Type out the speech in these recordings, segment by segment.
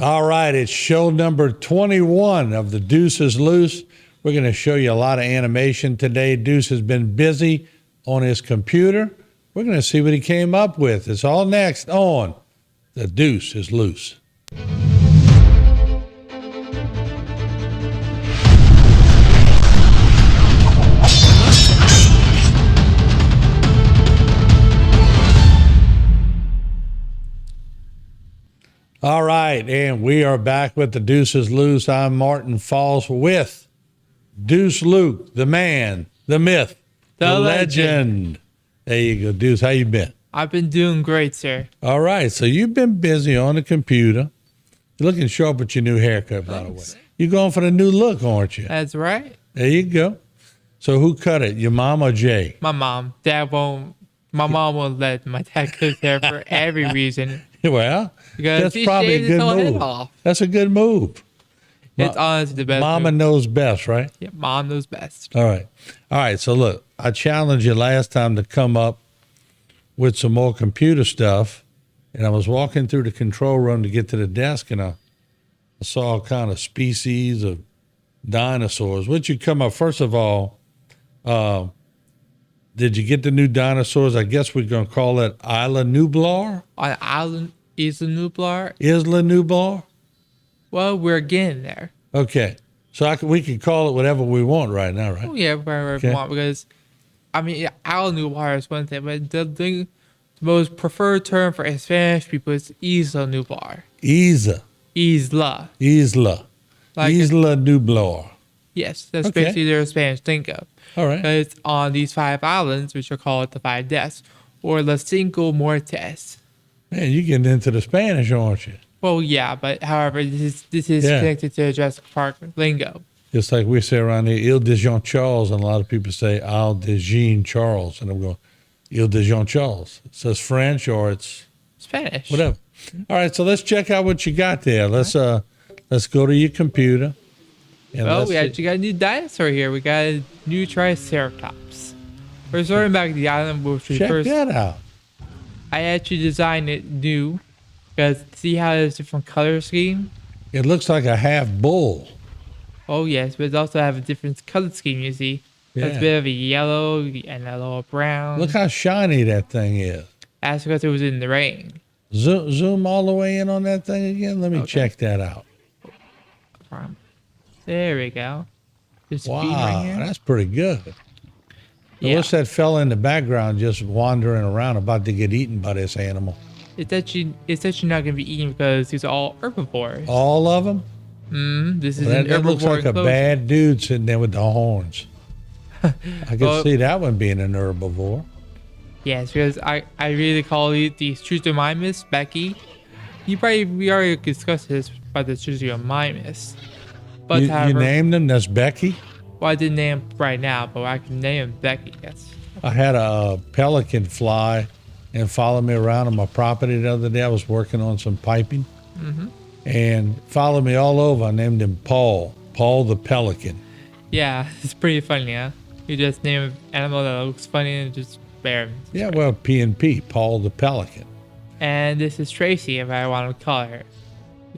All right, it's show number 21 of the Deuce is Loose. We're going to show you a lot of animation today. Deuce has been busy on his computer. We're going to see what he came up with. It's all next on The Deuce is Loose. All right, and we are back with The Deuce is Loose. I'm Martin Falls with Deuce Luke, the man, the myth, the legend. There you go, Deuce. How you been? I've been doing great, sir. All right, so you've been busy on the computer. You're looking sharp with your new haircut, by the way. You're going for the new look, aren't you? That's right. There you go. So who cut it, your mom or Jay? My mom. My mom won't let my dad cut his hair for every reason. Well, Because that's probably a good move. That's a good move. It's honestly the best. Mama knows best, right? Yeah, mom knows best. All right. So look, I challenged you last time to come up with some more computer stuff, and I was walking through the control room to get to the desk, and I saw a kind of species of dinosaurs. Would you come up? First of all, did you get the new dinosaurs? I guess we're going to call it Isla Nublar? On Island Isla Nublar? Isla Nublar? Well, we're getting there. Okay. So we can call it whatever we want right now, right? Oh, yeah, whatever we want. Because, I mean, Isla Nublar is one thing, but the most preferred term for Spanish people is Isla Nublar. Isla. Like Isla Nublar. Yes, that's basically their Spanish lingo. All right. It's on these 5 islands, which are called the 5 Deaths, or Los Cinco Muertes. Man, you're getting into the Spanish, aren't you? Well, yeah, but however, this is connected to Jurassic Park lingo. Just like we say around here, Ile de Jean Charles, and a lot of people say Ile de Jean Charles, and I'm going, Ile de Jean Charles. It says French or it's Spanish. Whatever. All right, so let's check out what you got there. Let's go to your computer. Well, we actually got a new dinosaur here. We got a new Triceratops. We're starting back to the island, which we first. Check that out. I actually designed it new because see how there's different color scheme? It looks like a half bull. Oh, yes, but it also have a different color scheme, you see. Yeah. It's a bit of a yellow and a little brown. Look how shiny that thing is. That's because it was in the rain. Zoom all the way in on that thing again. Let me check that out. There we go. Wow, that's pretty good. Yeah. What's that fella in the background just wandering around about to get eaten by this animal? It's actually not going to be eaten because these are all herbivores. All of them? This is an herbivore. That looks like a bad dude sitting there with the horns. I could see that one being an herbivore. Yes, because I really call these Truthomymis, Becky. We already discussed this about the Truthomymis. But you named them? That's Becky? Well, I didn't name right now, but I can name him Becky, yes. I had a pelican fly and follow me around on my property the other day. I was working on some piping. And followed me all over. I named him Paul the pelican. Yeah, it's pretty funny, huh? You just name an animal that looks funny and just bear him. Yeah, well, P&P, Paul the pelican. And this is Tracy, if I want to call her.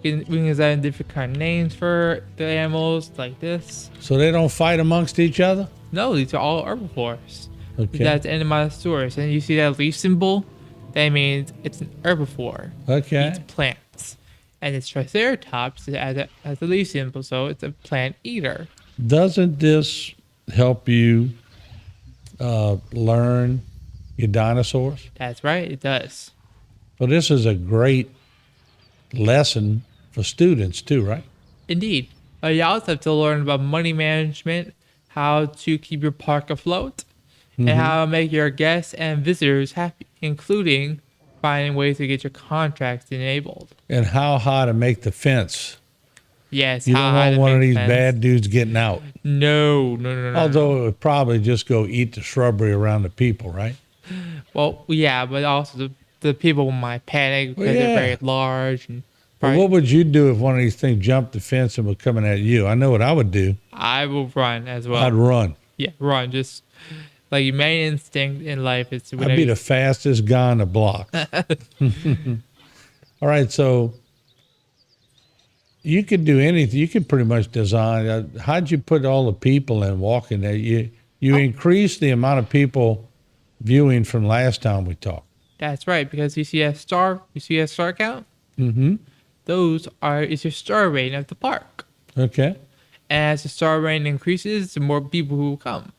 We can design different kind of names for the animals, like this. So they don't fight amongst each other? No, these are all herbivores. Okay. That's the end of my stories. And you see that leaf symbol? That means it's an herbivore. Okay. It eats plants. And it's Triceratops as a leaf symbol, so it's a plant eater. Doesn't this help you learn your dinosaurs? That's right, it does. Well, this is a great lesson for students too, right? Indeed. But you also have to learn about money management, how to keep your park afloat, and how to make your guests and visitors happy, including finding ways to get your contracts enabled. And how high to make the fence. Yes, you don't want one of these bad dudes getting out. No. Although it would probably just go eat the shrubbery around the people, right? Well, yeah, but also the people might panic because they're very large. And well, what would you do if one of these things jumped the fence and was coming at you? I know what I would do. I will run as well. I'd run. Yeah, run. Just like your main instinct in life is to. I'd be the fastest guy on the block. All right, so you could do anything. You could pretty much design. How'd you put all the people in walking there? You increase the amount of people viewing from last time we talked. That's right, because you see a star count? Mm-hmm. Is your star rating of the park. Okay. And as the star rating increases, the more people who will come.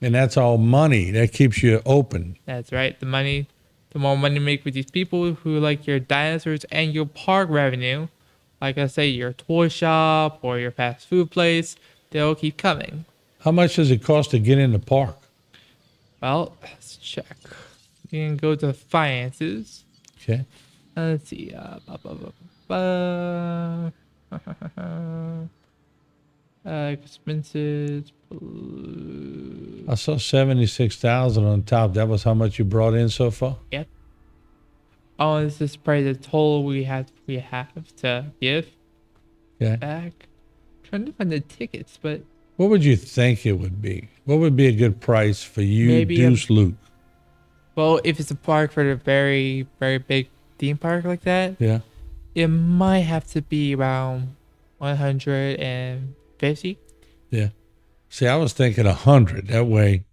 And that's all money. That keeps you open. That's right. The more money you make with these people who like your dinosaurs and your park revenue, like I say, your toy shop or your fast food place, they'll keep coming. How much does it cost to get in the park? Well, let's check. You can go to finances. Okay. Let's see. Expenses. I saw 76,000 on top. That was how much you brought in so far? Yep. Oh, this is probably the total we have to give Okay. back. Trying to find the tickets, but What would you think it would be? What would be a good price for you, Maybe Deuce Luke? well, if it's a park for the very, very big theme park like that, Yeah. it might have to be around 150. Yeah. See, I was thinking 100. That way,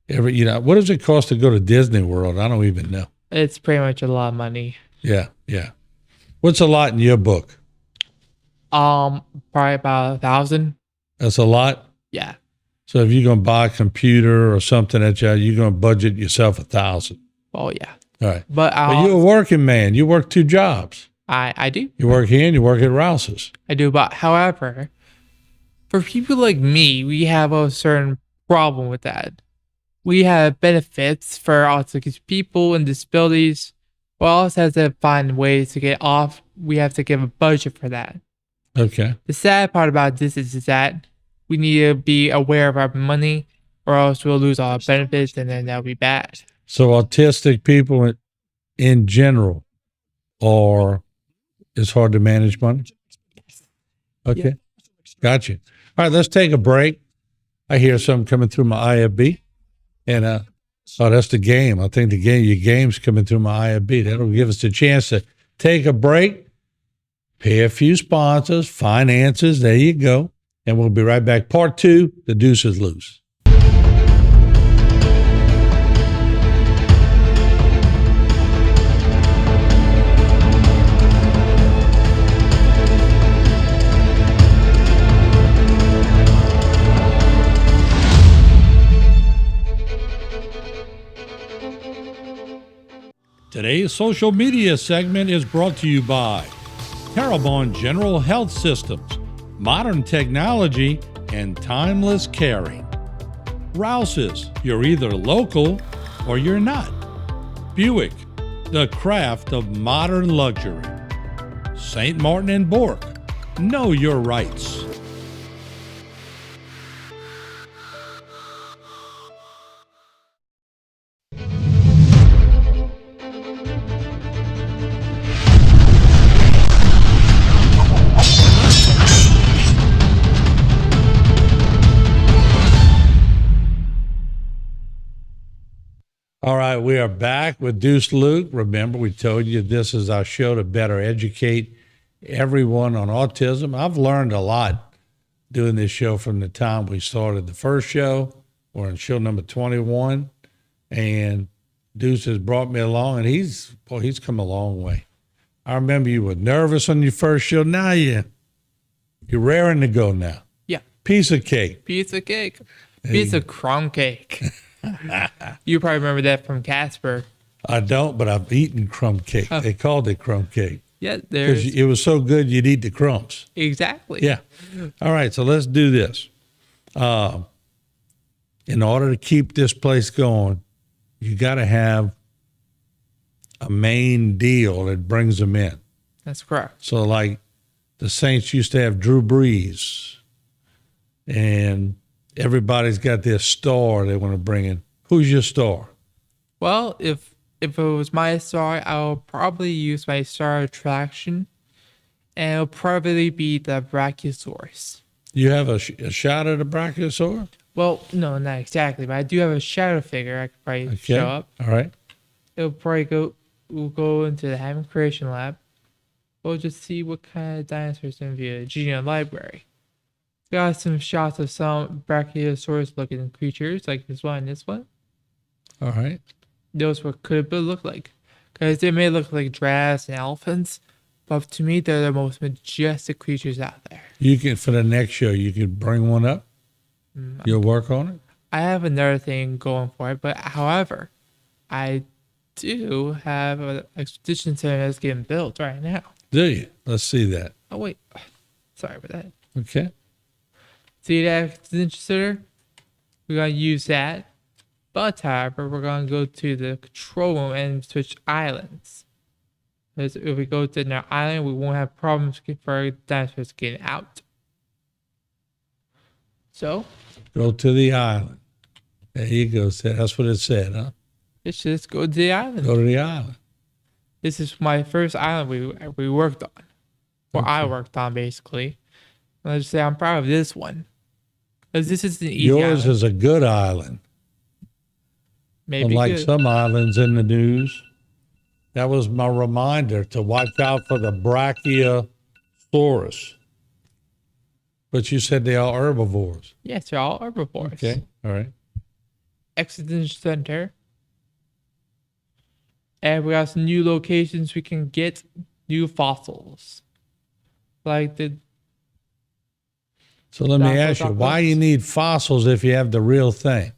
what does it cost to go to Disney World? I don't even know. It's pretty much a lot of money. Yeah. Yeah. What's a lot in your book? Probably about 1,000. That's a lot. Yeah. So if you're gonna buy a computer or something you're gonna budget yourself 1,000. Oh yeah. All right. But But you're a working man. You work 2 jobs. I do. You work here and you work at Rouse's. I do. But however, for people like me, we have a certain problem with that. We have benefits for autistic people and disabilities, but also have to find ways to get off. We have to give a budget for that. Okay. The sad part about this is that we need to be aware of our money, or else we'll lose all our benefits, and then that'll be bad. So autistic people in general it's hard to manage money? Okay. Yeah. Gotcha. All right, let's take a break. I hear something coming through my IFB. And that's the game. I think your game's coming through my IFB. That'll give us a chance to take a break, pay a few sponsors, finances. There you go. And we'll be right back. Part 2, the Deuce is Loose. Today's social media segment is brought to you by Terrebonne General Health Systems, modern technology, and timeless caring. Rouse's, you're either local or you're not. Buick, the craft of modern luxury. St. Martin and Bork, know your rights. All right, we are back with Deuce Luke. Remember, we told you this is our show to better educate everyone on autism. I've learned a lot doing this show from the time we started the first show. We're on show number 21, and Deuce has brought me along, and he's come a long way. I remember you were nervous on your first show. Now you're raring to go now. Yeah. Piece of cake. Piece of cake. Piece of crumb cake. You probably remember that from Casper. I don't, but I've eaten crumb cake. Oh. They called it crumb cake. Yeah, Because it was so good, you'd eat the crumbs. exactly. Yeah. All right, so let's do this. In order to keep this place going, you got to have a main deal that brings them in. That's correct. So like the Saints used to have Drew Brees, and everybody's got their star they want to bring in. Who's your star? Well, if it was my star, I'll probably use my star attraction, and it'll probably be the Brachiosaurus. You have a shot at a Brachiosaur? Well, no, not exactly, but I do have a shadow figure I could probably Okay. show up. All right. We'll go into the Hammond Creation Lab. We'll just see what kind of dinosaurs in the Genome Library. Got some shots of some Brachiosaurus-looking creatures, like this one and this one. All right. Those what could it look like? Because they may look like giraffes and elephants, but to me, they're the most majestic creatures out there. You can, for the next show, you can bring one up. You'll work on it. I have another thing going for it, but however, I do have an expedition center that's getting built right now. Do you? Let's see that. Oh wait, sorry about that. Okay. See that expedition center? We're gonna use that, but however, we're gonna go to the control room and switch islands. Because if we go to another island, we won't have problems for dinosaurs getting out. So, Go to the island. There you go. That's what it said, huh? let's just go to the island. Go to the island. This is my first island we worked on. Or I Okay. worked on, basically. And I'll just say I'm proud of this one. Because this is an easy Yours island. is a good island. Maybe Unlike good. some islands in the news. That was my reminder to watch out for the Brachiosaurus. But you said they are herbivores. Yes, they're all herbivores. Okay. All right. Exhibition Center. And we got some new locations we can get new fossils. Like the So let me Dinosaur ask you, why fossils? you need fossils if you have the real thing?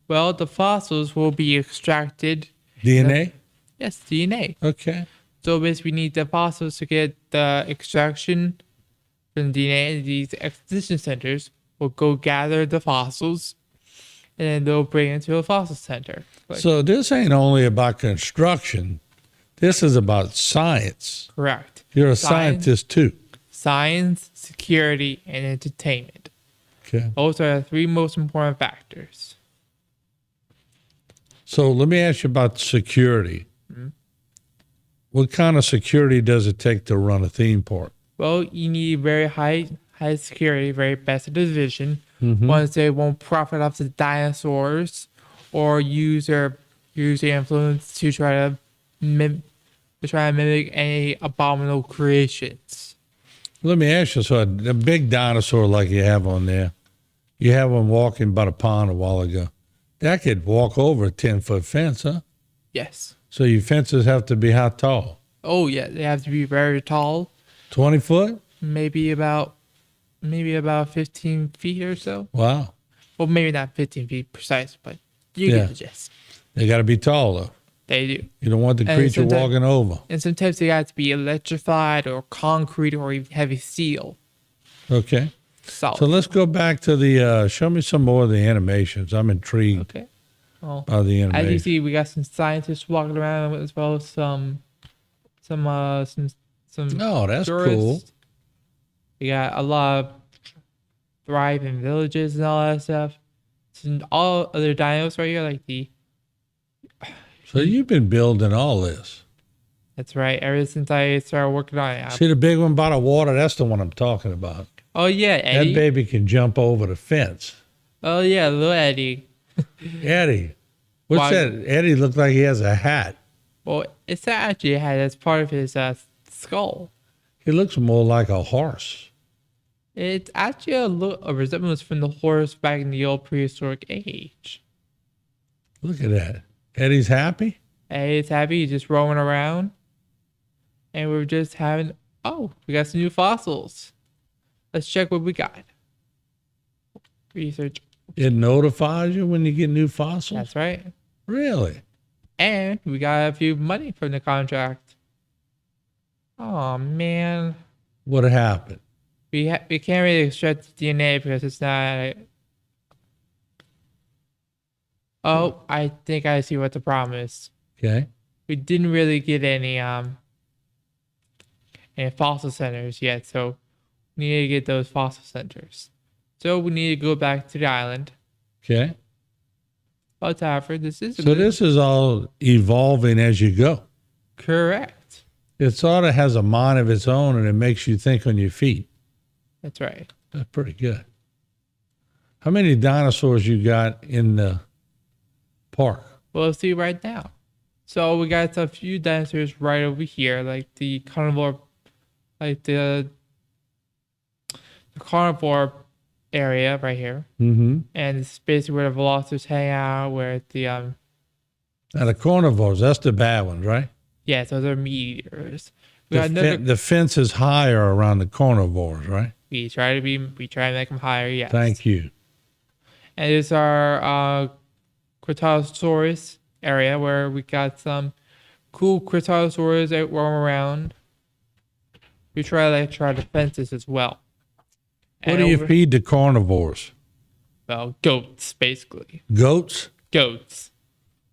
the fossils will be extracted. DNA? Yes, DNA. Okay. So basically we need the fossils to get the extraction from the DNA. These exhibition centers will go gather the fossils and then they'll bring it to a fossil center. Like, So this ain't only about construction. This is about science. correct. You're a Science. scientist too. Science, security, and entertainment. Okay. Those are the three most important factors. So let me ask you about security. Mm-hmm. What kind of security does it take to run a theme park? Well, you need very high security, very best division. Mm-hmm. Ones they won't profit off the dinosaurs or use their influence to try to mimic any abominable creations. Let me ask you, so a big dinosaur like you have on there, you have one walking by the pond a while ago. That could walk over a 10-foot fence, huh? Yes. So your fences have to be how tall? Oh yeah, they have to be very tall, 20 foot? maybe about 15 feet or so. Wow. Well, maybe not 15 feet precise, but you Yeah. get the gist. They got to be tall, though. They do. You don't want the And creature sometimes- walking over. And sometimes they have to be electrified or concrete or even heavy steel. Okay. Solid. So let's go back to the, show me some more of the animations. I'm intrigued Okay. Well, by the as you animation. see, we got some scientists walking around as well as some Oh, that's tourists. cool. We got a lot of thriving villages and all that stuff. Some all other dinos right here, like the. So you've been building all this. That's right. Ever since I started working on it. See the big one by the water? That's the one I'm talking about. Oh yeah, Eddie. That baby can jump over the fence. Oh yeah, little Eddie. Eddie. What's Why- that? Eddie looked like he has a hat. Well, it's actually had as part of his skull. He looks more like a horse. It's actually a resemblance from the horse back in the old prehistoric age. Look at that. Eddie's happy? Eddie's happy, he's just roaming around. And we're just having, we got some new fossils. Let's check what we got. Research. It notifies you when you get new fossils? That's right. Really? And we got a few money from the contract. Oh man. What happened? We can't really extract the DNA because it's not. Oh, I think I see what the problem is. Okay. We didn't really get any fossil centers yet, so we need to get those fossil centers. So we need to go back to the island. Okay. But however, this is So this is all evolving as you go. correct. It sort of has a mind of its own and it makes you think on your feet. That's right. That's pretty good. How many dinosaurs you got in the park? We'll see right now. So we got a few dinosaurs right over here, like the carnivore like the carnivore area right here, Mm-hmm. and it's basically where the velociraptors hang out. Where the Now the carnivores, that's the bad ones, right? yeah, those are meat eaters. We got The fence is higher around the carnivores, right? we try to make them higher. Yes. Thank you. And it's our Cretaceous area where we got some cool Cretaceous that roam around. We try the fences as well. What do you feed the carnivores? Well, goats, basically. Goats? Goats.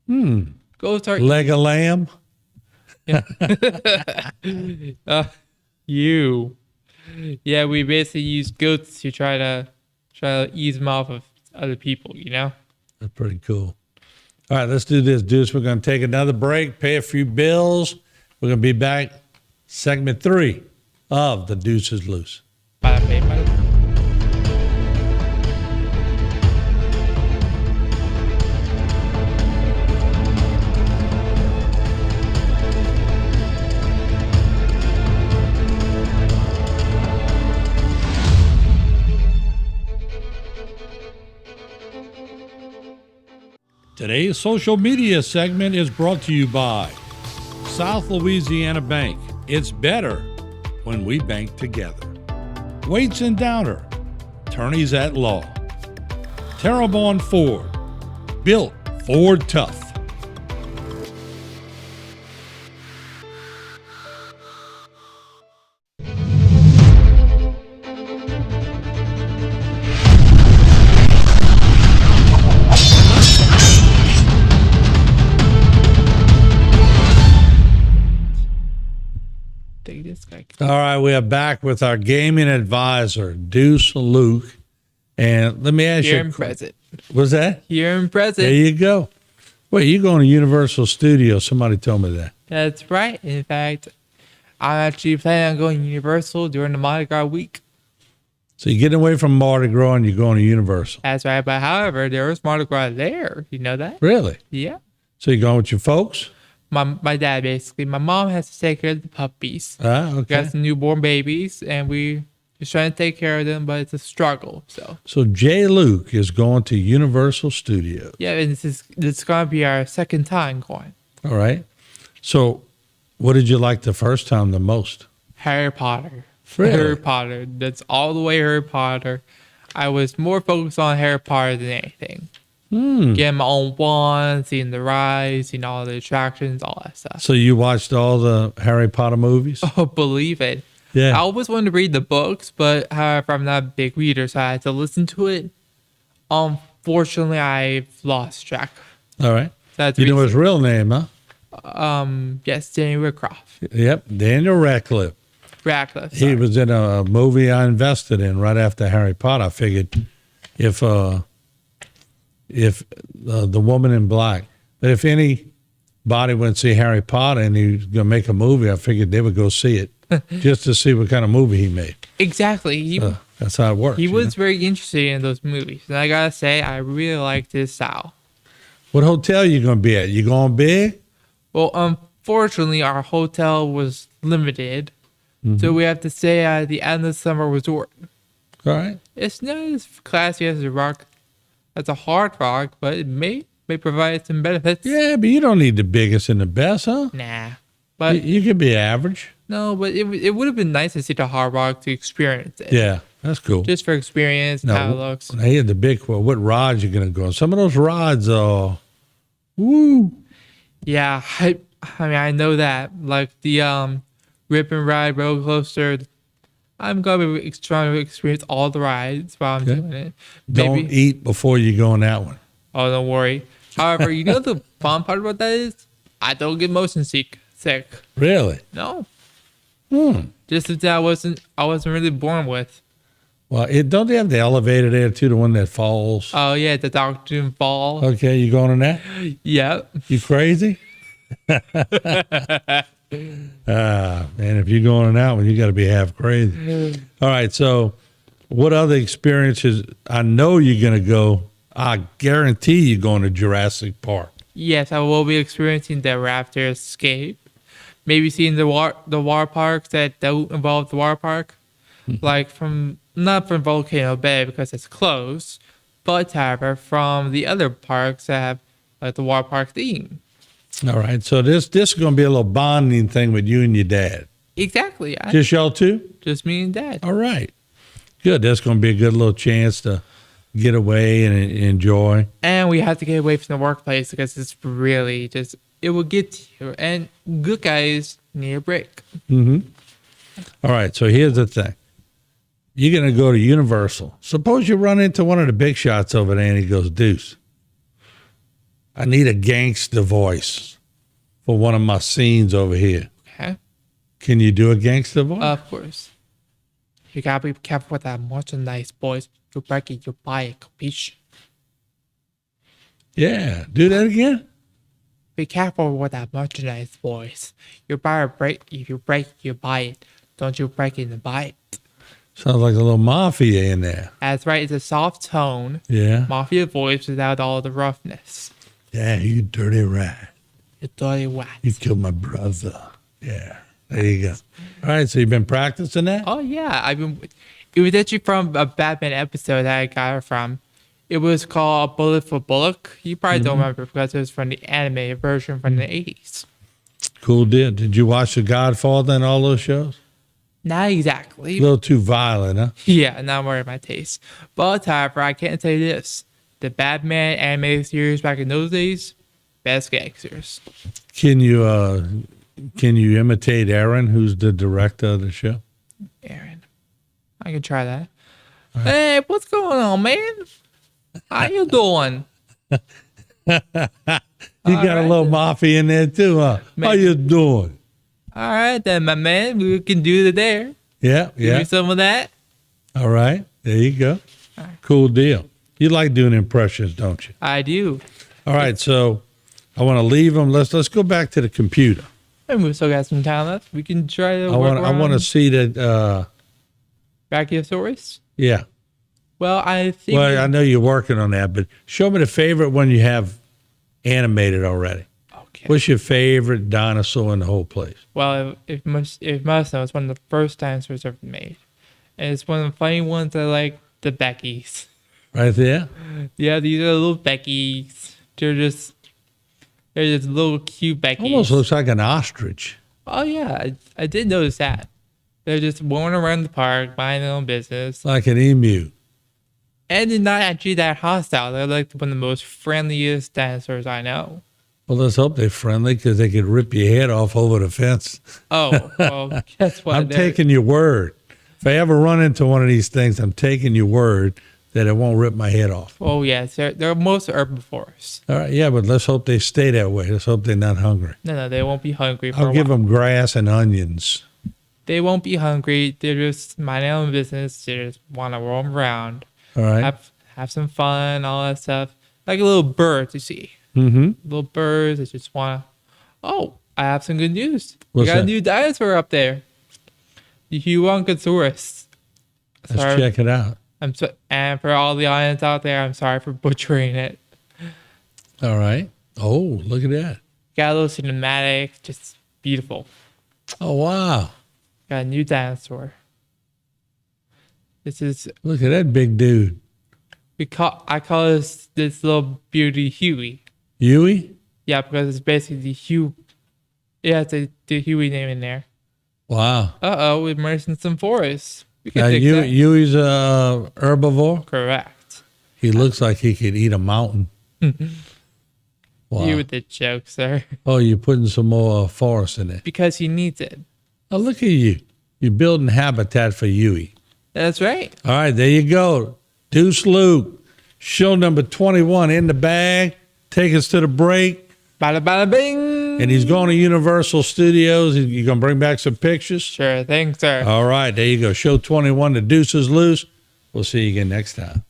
Goats are Leg of lamb? you. Yeah, we basically use goats to try to ease them off of other people, you know? That's pretty cool. All right, let's do this, Deuce. We're going to take another break, pay a few bills. We're going to be back, segment 3 of The Deuce is Loose. Bada bing, bada boom. Today's social media segment is brought to you by South Louisiana Bank. It's better when we bank together. Waits and Downer, attorneys at law. Terrebonne Ford, built Ford tough. Take this guy. All right, we are back with our gaming advisor, Deuce Luke. And let me ask Here you, and present. what's that? Here and present. There you go. Wait, you going to Universal Studios? Somebody told me that. That's right. In fact, I'm actually planning on going to Universal during the Mardi Gras week. So you're getting away from Mardi Gras and you're going to Universal. That's right. But however, there was Mardi Gras there. You know that? Really? Yeah. So you're going with your folks? My dad, basically. My mom has to take care of the puppies. Ah, We okay. got some newborn babies, and we just trying to take care of them, but it's a struggle. So Jay Luke is going to Universal Studios. Yeah, and this gonna be our second time going. All right. So what did you like the first time the most? Harry Potter. Really? Harry Potter. That's all the way Harry Potter. I was more focused on Harry Potter than anything. Getting my own wand, seeing the rides, seeing all the attractions, all that stuff. So you watched all the Harry Potter movies? Oh, believe it. Yeah. I always wanted to read the books, but however, I'm not a big reader, so I had to listen to it. Unfortunately, I've lost track. All right. That's You know his real name, huh? yes, Danny Radcliffe. Yep. Daniel Radcliffe. Radcliffe. He Sorry. was in a movie I invested in right after Harry Potter. I figured if the Woman in Black, but if anybody went to see Harry Potter and he was going to make a movie, I figured they would go see it just to see what kind of movie he made. Exactly. That's how it works. He you was know? very interested in those movies, and I gotta say, I really liked his style. What hotel you going to be at? You going big? Well, unfortunately, our hotel was limited, so we have to stay at the end of the summer resort. All right. It's not as classy as a Hard Rock, but it may provide some benefits. Yeah, but you don't need the biggest and the best, huh? Nah, but You could be average. no, but it would have been nice to see the Hard Rock to experience it. Yeah, that's cool. Just for experience and how it looks. They had the big one. What rides you going to go on? Some of those rides are, woo. Yeah, I mean, I know that. Like the Rip and Ride roller coaster. I'm going to be trying to experience all the rides while I'm doing it. Don't eat before you go on that one. Oh, don't worry. However, you know the fun part about that is I don't get motion sick. Really? No. Just something I wasn't really born with. Well, don't they have the elevator there too, the one that falls? Oh yeah, the Dr. Doom fall. Okay, you going on that? Yep. You crazy? Man, if you're going on that one, you got to be half crazy. All right, so what other experiences? I know you're going to go. I guarantee you're going to Jurassic Park. Yes, I will be experiencing the Raptor escape. maybe seeing the water parks that don't involve the water park, like not from Volcano Bay because it's closed, but however from the other parks that have like the water park theme. All right. So this is going to be a little bonding thing with you and your dad. Exactly. Yeah. Just y'all two? Just me and Dad. All right. Good. That's going to be a good little chance to get away and enjoy. And we have to get away from the workplace because it's really just, it will get to you. And good guys need a break. All right. So here's the thing. You're going to go to Universal. Suppose you run into one of the big shots over there and he goes, Deuce, I need a gangster voice for one of my scenes over here. Okay. Can you do a gangster voice? Of course. You gotta be careful with that merchandise, boys. You break it, you buy it, capiche? Yeah. Do that again? Be careful with that merchandise, boys. You better break. If you break, you buy it. Don't you break it and buy it. Sounds like a little mafia in there. That's right. It's a soft tone, Yeah. mafia voice without all the roughness. Yeah, you dirty rat. You dirty rat. You killed my brother. Yeah. There you go. All right. So you've been practicing that? Oh yeah, It was actually from a Batman episode that I got it from. It was called Bullet for Bullock. You probably don't remember because it was from the anime version from the 80s. Cool deal. Did you watch The Godfather and all those shows? Not exactly. A little too violent, huh? Yeah, not more of my taste. But however, I can't tell you this. The Batman animated series back in those days, best gangsters. Can you imitate Aaron, who's the director of the show? Aaron. I can try that. Right. Hey, what's going on, man? How you doing? You got a little mafia in there too, huh? Maybe. How you doing? All right, then, my man. We can do it there. Yeah, Give me some of that. All right. There you go. All right. Cool deal. You like doing impressions, don't you? I do. All right, so I want to leave them. Let's go back to the computer. And we still got some time left. We can try to I want to see that. Brachiosaurus? Yeah. Well, I think. Well, I know you're working on that, but show me the favorite one you have animated already. Okay. What's your favorite dinosaur in the whole place? Well, if must know, it's one of the first dinosaurs ever made, and it's one of the funny ones. I like the Beckies. Right there. Yeah, these are little Beckies. They're just little cute Beckies. Almost looks like an ostrich. Oh yeah, I did notice that. They're just wandering around the park, minding their own business. Like an emu. And they're not actually that hostile. They're like one of the most friendliest dinosaurs I know. Well, let's hope they're friendly because they could rip your head off over the fence. Oh, well, guess what? I'm taking your word. If I ever run into one of these things, I'm taking your word that it won't rip my head off. Oh, yes. They're most herbivores. All right, yeah, but let's hope they stay that way. Let's hope they're not hungry. No, they won't be hungry for a I'll while. give them grass and onions. They won't be hungry. They're just minding their own business. They just want to roam around. All right. Have some fun, all that stuff. Like a little bird, you see. Mm-hmm. Little birds that just want to... Oh, I have some good news. What's we got that? a new dinosaur up there. The Huongosaurus. Let's check it out. And for all the audience out there, I'm sorry for butchering it. All right. Oh, look at that. Got a little cinematic, just beautiful. Oh, wow. Got a new dinosaur. This is Look at that big dude. I call this little beauty Huey. Huey? Yeah, because it's basically the Hue. Yeah, it's the Huey name in there. Wow. We're immersing some forests. We can fix that. Huey's a herbivore? Correct. He looks like he could eat a mountain. Wow. You with the joke, sir. Oh, you're putting some more forest in it. Because he needs it. Oh, look at you. You're building habitat for Huey. That's right. All right, there you go. Deuce Luke, show number 21 in the bag. Take us to the break. Bada bada bing. And he's going to Universal Studios. You're going to bring back some pictures? Sure thing, sir. All right, there you go. Show 21, the Deuce is loose. We'll see you again next time.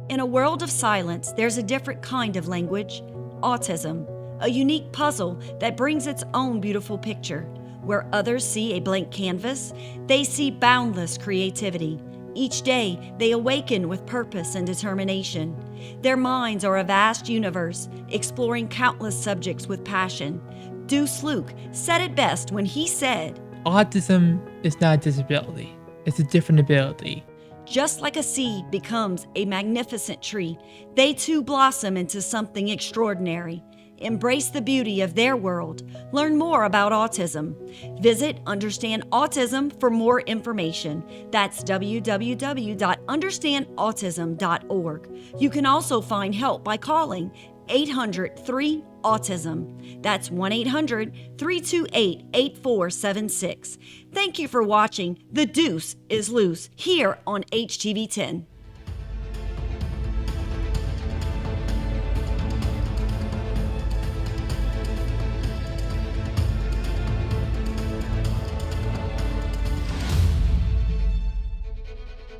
In a world of silence, there's a different kind of language, autism, a unique puzzle that brings its own beautiful picture. Where others see a blank canvas, they see boundless creativity. Each day, they awaken with purpose and determination. Their minds are a vast universe, exploring countless subjects with passion. Deuce Luke said it best when he said, Autism is not a disability, it's a different ability. just like a seed becomes a magnificent tree, they too blossom into something extraordinary. Embrace the beauty of their world. Learn more about autism. Visit Understand Autism for more information. That's www.understandautism.org. You can also find help by calling 800-3-AUTISM. That's 1-800-328-8476. Thank you for watching The Deuce is Loose here on HTV10.